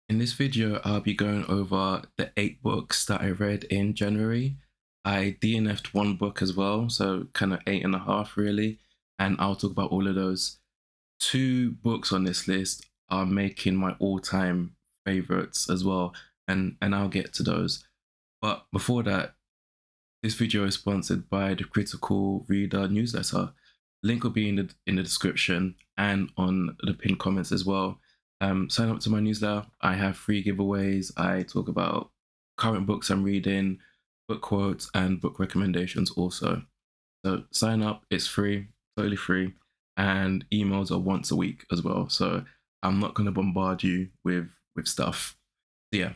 In this video, I'll be going over the 8 books that I read in January. I DNF'd one book as well, so kind of 8.5 really, and I'll talk about all of those. 2 books on this list are making my all-time favorites as well, and I'll get to those. But before that, this video is sponsored by the Critical Reader newsletter. Link will be in the description and on the pinned comments as well. Sign up to my newsletter. I have free giveaways. I talk about current books I'm reading, book quotes, and book recommendations also. So sign up. It's free, totally free, and emails are once a week as well. So I'm not going to bombard you with stuff. So yeah,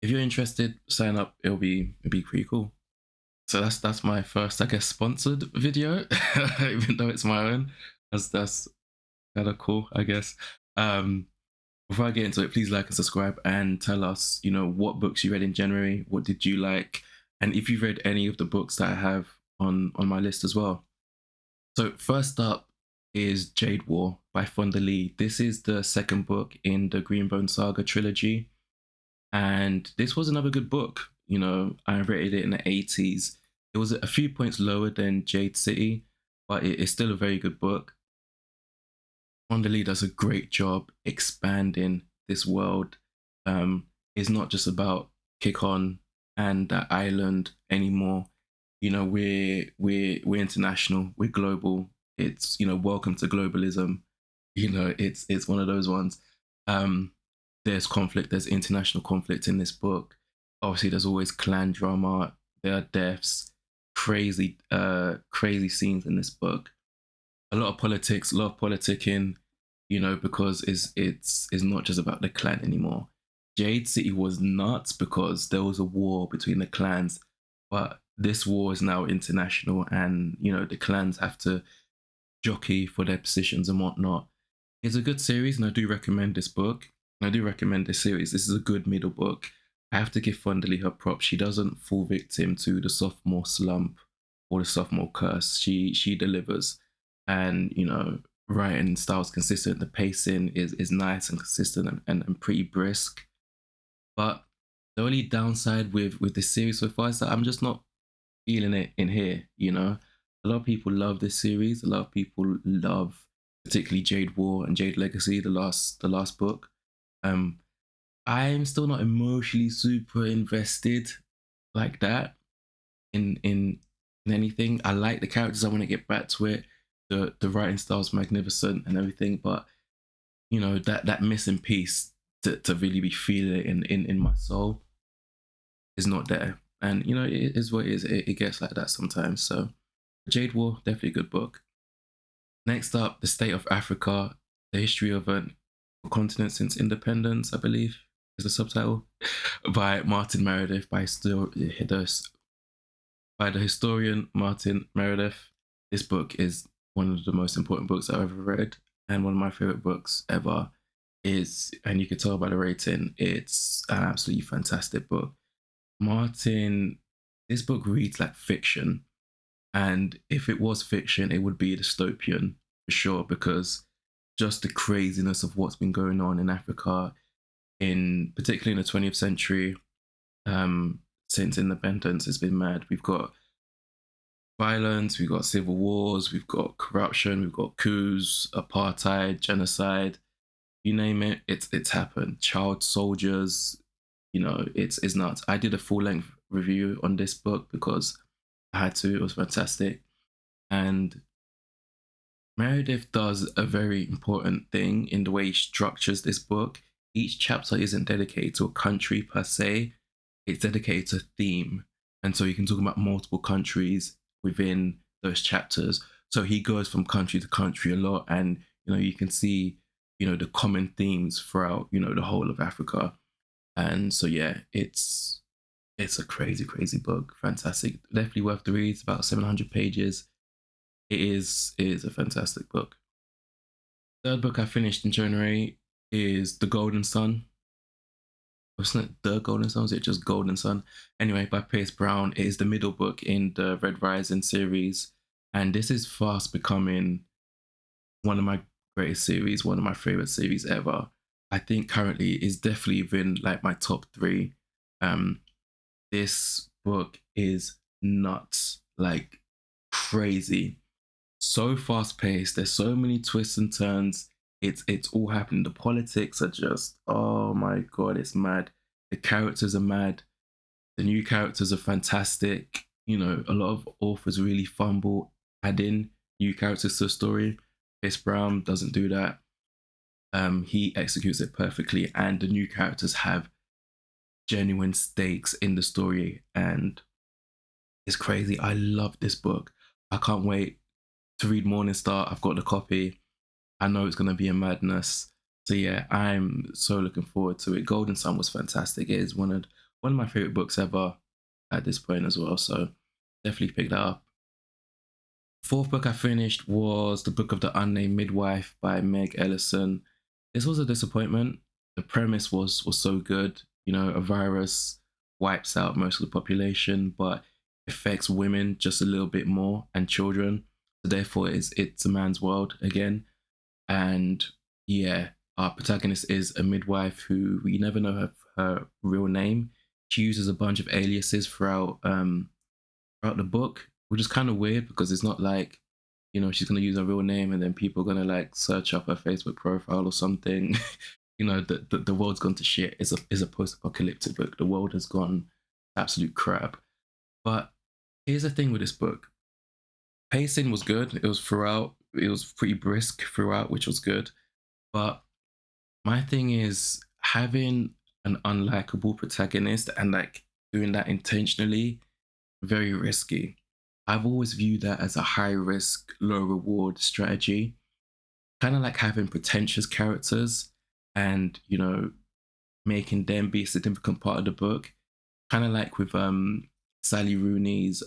if you're interested, sign up. It'll be pretty cool. So that's my first, I guess, sponsored video, even though it's my own. That's kind of cool, I guess. Um, Before I get into it, please like and subscribe and tell us, what books you read in January. What did you like? And if you've read any of the books that I have on my list as well. So first up is Jade War by Fonda Lee. This is the second book in the Greenbone Saga trilogy. And this was another good book. I rated it in the 80s. It was a few points lower than Jade City, but it's still a very good book. Fonda Lee does a great job expanding this world. It's not just about Kikon and that island anymore. We're international, we're global. It's welcome to globalism. It's one of those ones. There's conflict, there's international conflict in this book. Obviously, there's always clan drama, there are deaths, crazy scenes in this book. A lot of politics, a lot of politicking, because it's not just about the clan anymore. Jade City was nuts because there was a war between the clans, but this war is now international, and the clans have to jockey for their positions and whatnot. It's a good series, and I do recommend this book. I do recommend this series. This is a good middle book. I have to give Fonda Lee her props. She doesn't fall victim to the sophomore slump or the sophomore curse. She delivers, and writing style is consistent. The pacing is nice and consistent and pretty brisk. But the only downside with this series so far is that I'm just not feeling it in here. A lot of people love this series. A lot of people love particularly Jade War and Jade Legacy, the last book. I'm still not emotionally super invested like that in anything. I like the characters. I want to get back to it. The writing style is magnificent and everything, but that missing piece to really be feeling it in my soul is not there. And it is what it is. It gets like that sometimes. So Jade War, definitely a good book. Next up, The State of Africa, the history of a continent since independence, I believe is the subtitle, by Martin Meredith, by the historian Martin Meredith. This book is one of the most important books I've ever read, and one of my favorite books ever. And you can tell by the rating, it's an absolutely fantastic book. This book reads like fiction, and if it was fiction, it would be dystopian for sure, because just the craziness of what's been going on in Africa, particularly in the 20th century, since independence, has been mad. We've got violence, we've got civil wars, we've got corruption, we've got coups, apartheid, genocide, you name it, it's happened. Child soldiers, it's nuts. I did a full-length review on this book because I had to. It was fantastic. And Meredith does a very important thing in the way he structures this book. Each chapter isn't dedicated to a country per se, it's dedicated to a theme. And so you can talk about multiple countries within those chapters. So he goes from country to country a lot, and you can see the common themes throughout the whole of Africa. And so yeah, it's a crazy book. Fantastic, definitely worth the read. It's about 700 pages. It is a fantastic book. Third book I finished in January is The Golden Sun. Wasn't it The Golden Sun? Was it just Golden Sun? Anyway, by Pierce Brown. It is the middle book in the Red Rising series, and this is fast becoming one of my greatest series, one of my favorite series ever. I think currently is definitely within like my top three. Um, this book is nuts, like crazy, so fast paced. There's so many twists and turns. It's all happening. The politics are just, oh my god, it's mad. The characters are mad. The new characters are fantastic. You know, a lot of authors really fumble adding new characters to the story. Chris Brown doesn't do that. He executes it perfectly, and the new characters have genuine stakes in the story, and it's crazy. I love this book. I can't wait to read Morning Star. I've got the copy. I know it's gonna be a madness. So yeah, I'm so looking forward to it. Golden Sun was fantastic. It is one of my favorite books ever at this point as well. So definitely pick that up. Fourth book I finished was the book of the Unnamed Midwife by Meg Ellison. This was a disappointment. The premise was so good. You know, a virus wipes out most of the population, but affects women just a little bit more and children. So therefore, it's a man's world again. And yeah, our protagonist is a midwife who we never know her real name. She uses a bunch of aliases throughout the book, which is kind of weird because it's not like, you know, she's gonna use her real name and then people are gonna like search up her Facebook profile or something. You know, the world's gone to shit. It's a post-apocalyptic book. The world has gone absolute crap. But here's the thing with this book. Pacing was good. It was throughout. It was pretty brisk throughout, which was good. But my thing is having an unlikable protagonist and like doing that intentionally, very risky. I've always viewed that as a high risk, low reward strategy. Kind of like having pretentious characters and, you know, making them be a significant part of the book. Kind of like with Sally Rooney's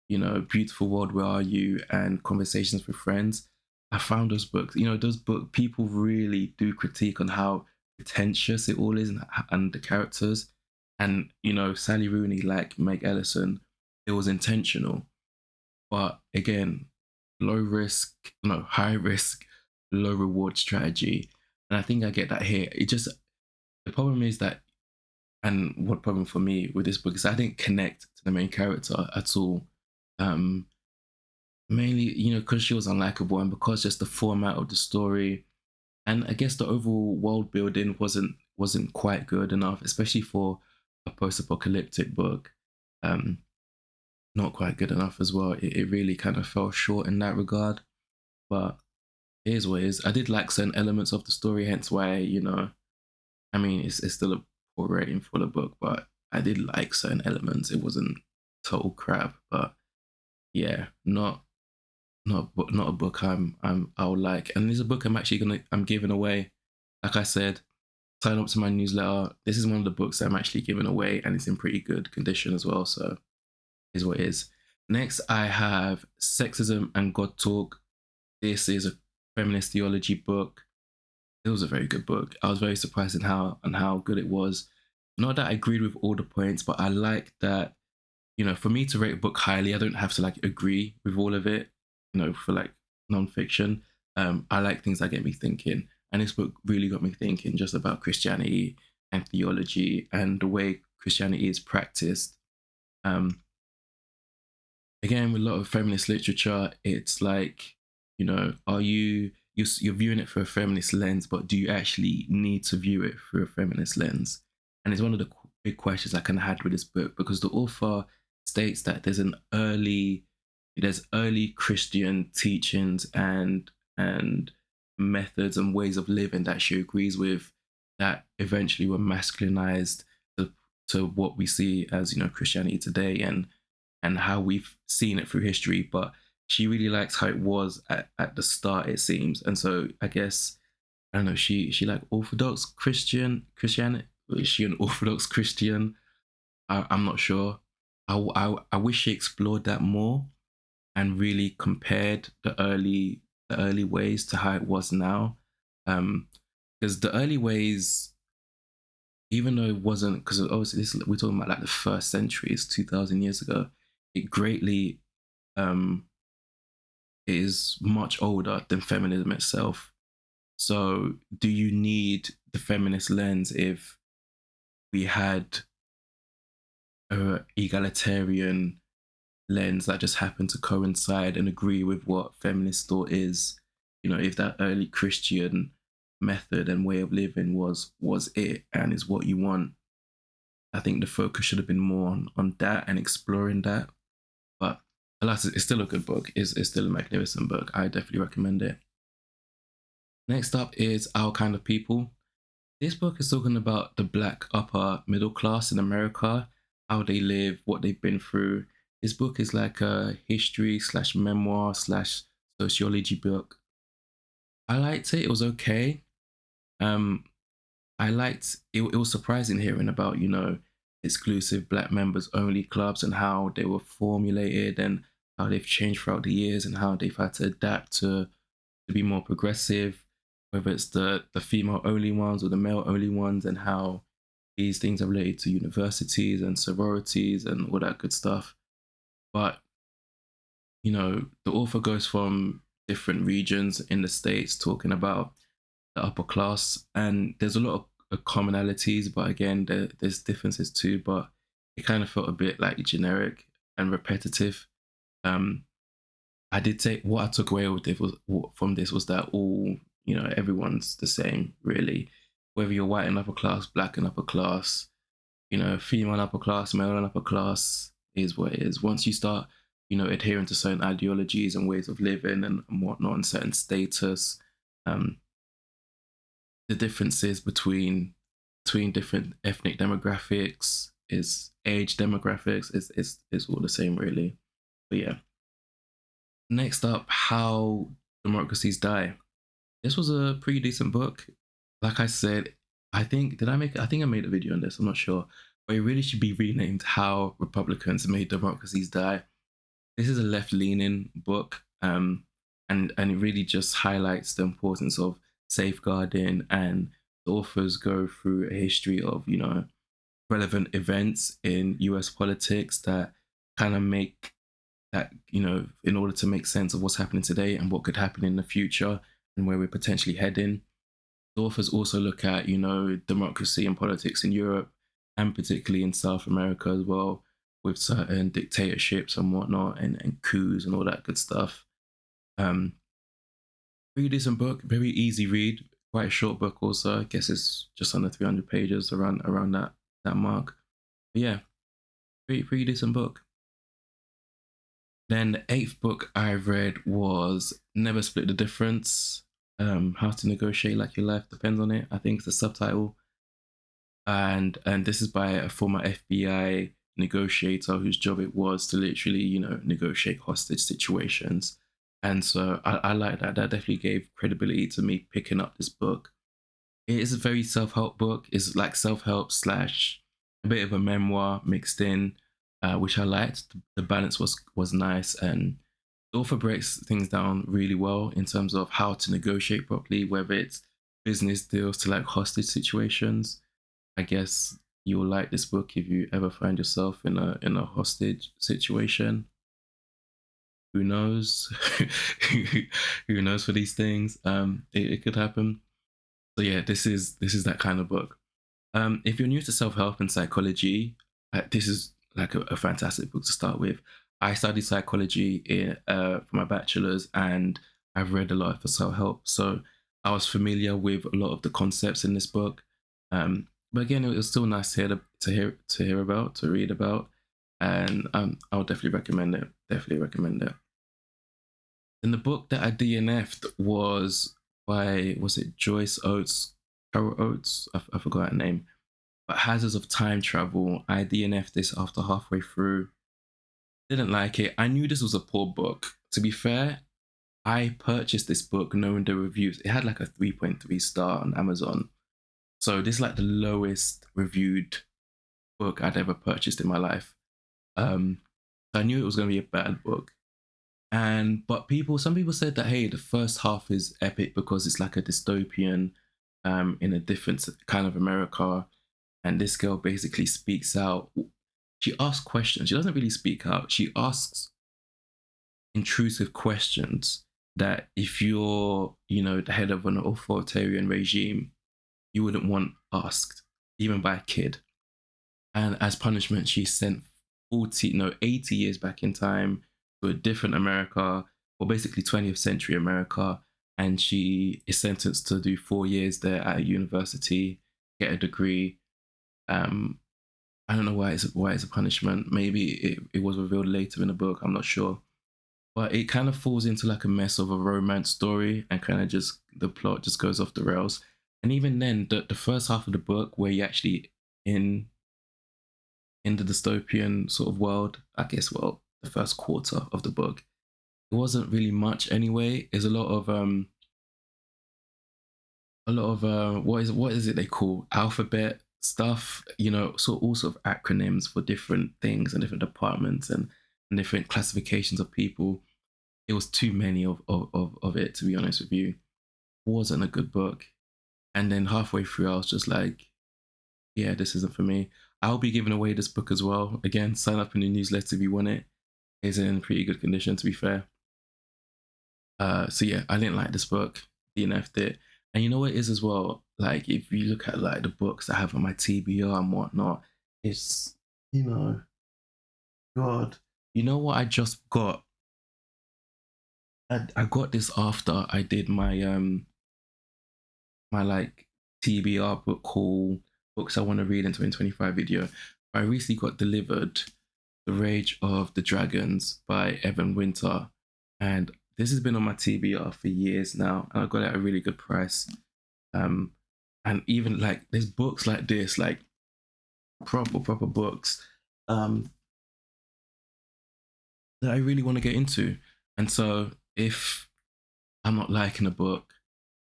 you know, Beautiful World, Where Are You, and Conversations with Friends. I found those books, you know, those book people really do critique on how pretentious it all is and the characters. And, you know, Sally Rooney, like Meg Ellison, it was intentional. But again, low risk, no, high risk, low reward strategy. And I think I get that here. It just, the problem is that, and what problem for me with this book is I didn't connect to the main character at all. Um, Mainly, you know, because she was unlikable and because just the format of the story and I guess the overall world building wasn't quite good enough, especially for a post-apocalyptic book. Um, Not quite good enough as well. It really kind of fell short in that regard. But it is what it is. I did like certain elements of the story, hence why, you know, I mean, it's still a poor rating for the book, but I did like certain elements. It wasn't total crap, but yeah, not a book I'll like. And this is a book I'm giving away. Like I said, sign up to my newsletter. This is one of the books I'm actually giving away, and it's in pretty good condition as well. So is what it is. Next, I have Sexism and God-Talk. This is a feminist theology book. It was a very good book. I was very surprised in how good it was. Not that I agreed with all the points, but I like that, you know, for me to rate a book highly, I don't have to like agree with all of it, you know, for like nonfiction. I like things that get me thinking. And this book really got me thinking just about Christianity and theology and the way Christianity is practiced. Um, Again, with a lot of feminist literature, it's like, you know, you're viewing it through a feminist lens, but do you actually need to view it through a feminist lens? And it's one of the big questions I kind of had with this book because the author states that there's early Christian teachings and methods and ways of living that she agrees with that eventually were masculinized to what we see as, you know, Christianity today and how we've seen it through history, but she really likes how it was at the start, it seems. And so I guess I don't know, she like Orthodox Christianity. Is she an Orthodox Christian? I'm not sure. I wish she explored that more and really compared the early ways to how it was now. Because the early ways, even though it wasn't, because obviously we're talking about like the first century, it's 2,000 years ago. It greatly um, is much older than feminism itself. So do you need the feminist lens if we had a egalitarian lens that just happened to coincide and agree with what feminist thought is? You know, if that early Christian method and way of living was it and is what you want, I think the focus should have been more on that and exploring that. But alas, it's still a good book. It's still a magnificent book. I definitely recommend it. Next up is Our Kind of People. This book is talking about the black upper middle class in America, how they live, what they've been through. This book is like a history slash memoir slash sociology book. I liked it. It was okay. Um, I liked it. It was surprising hearing about, you know, exclusive black members only clubs and how they were formulated and how they've changed throughout the years and how they've had to adapt to be more progressive, whether it's the female only ones or the male only ones, and how these things are related to universities and sororities and all that good stuff. But you know, the author goes from different regions in the States talking about the upper class, and there's a lot of commonalities, but again, there's differences too. But it kind of felt a bit like generic and repetitive. Um, I did take what I took away with it was from this was that all, you know, everyone's the same really, whether you're white and upper class, black and upper class, you know, female and upper class, male and upper class is what it is. Once you start, you know, adhering to certain ideologies and ways of living and whatnot, and certain status, um, the differences between different ethnic demographics is age demographics is all the same really. But yeah. Next up, How Democracies Die. This was a pretty decent book. Like I said, I think I made a video on this, I'm not sure. But it really should be renamed How Republicans Made Democracies Die. This is a left-leaning book, and it really just highlights the importance of safeguarding, and the authors go through a history of, you know, relevant events in US politics that kind of make that, you know, in order to make sense of what's happening today and what could happen in the future and where we're potentially heading. The authors also look at, you know, democracy and politics in Europe and particularly in South America as well, with certain dictatorships and whatnot, and coups and all that good stuff. Um, Pretty decent book, very easy read, quite a short book also. I guess it's just under 300 pages, around that mark. But yeah, pretty decent book. Then the eighth book I read was Never Split the Difference. How to Negotiate Like Your Life Depends on It, I think it's the subtitle. And this is by a former FBI negotiator whose job it was to literally, you know, negotiate hostage situations. And so I like that. That definitely gave credibility to me picking up this book. It is a very self-help book. It's like self-help slash a bit of a memoir mixed in, which I liked. The balance was nice, and the author breaks things down really well in terms of how to negotiate properly, whether it's business deals to like hostage situations. I guess you will like this book if you ever find yourself in a hostage situation. Who knows? Who knows for these things? It could happen. So yeah, this is that kind of book. If you're new to self-help and psychology, this is like a fantastic book to start with. I studied psychology for my bachelor's, and I've read a lot for self-help, so I was familiar with a lot of the concepts in this book. But again, it was still nice to hear about, to read about, and I'll definitely recommend it. Definitely recommend it. And the book that I DNF'd was it Joyce Oates, Carol Oates? I forgot her name. But Hazards of Time Travel, I DNF'd this after halfway through. Didn't like it. I knew this was a poor book. To be fair, I purchased this book knowing the reviews. It had like a 3.3 star on Amazon. So this is like the lowest reviewed book I'd ever purchased in my life. Um, so I knew it was going to be a bad book. But some people said that, hey, the first half is epic because it's like a dystopian, in a different kind of America, and this girl basically speaks out. She asks questions. She doesn't really speak out. She asks intrusive questions that if you're, the head of an authoritarian regime, you wouldn't want asked, even by a kid. And as punishment, she's sent 80 years back in time to a different America, or basically 20th century America. And she is sentenced to do 4 years there at a university, get a degree. Um, I don't know why it's a punishment. Maybe it was revealed later in the book. I'm not sure. But it kind of falls into like a mess of a romance story, and kind of just the plot just goes off the rails. And even then, the first half of the book, where you actually in the dystopian sort of world, I guess, well, the first quarter of the book, it wasn't really much anyway. There's a lot of what is it they call alphabet stuff, so all sort of acronyms for different things and different departments and different classifications of people. It was too many of it, to be honest with you. It wasn't a good book. And then halfway through I was just like, yeah, this isn't for me. I'll be giving away this book as well. Again, sign up in the newsletter if you want it. It's in pretty good condition, to be fair. So yeah, I didn't like this book. DNF'd it. And you know what it is as well? Like, if you look at like the books I have on my TBR and whatnot, it's, God. You know what I just got? I got this after I did my like TBR book haul, books I want to read in 2025 video. I recently got delivered The Rage of the Dragons by Evan Winter. And this has been on my TBR for years now, and I got it at a really good price. And even like there's books like this, like proper books, that I really want to get into. And so if I'm not liking a book,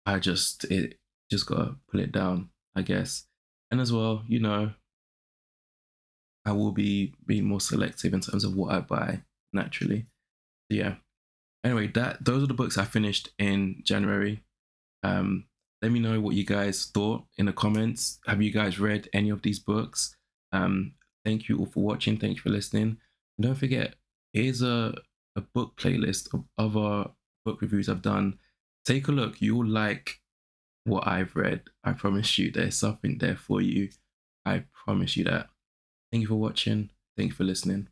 it just gotta put it down, I guess. And as well, I will be being more selective in terms of what I buy naturally. Yeah. Anyway, those are the books I finished in January. Um, Let me know what you guys thought in the comments. Have you guys read any of these books? Thank you all for watching. Thank you for listening. And don't forget, here's a book playlist of other book reviews I've done. Take a look. You'll like what I've read. I promise you there's something there for you. I promise you that. Thank you for watching. Thank you for listening.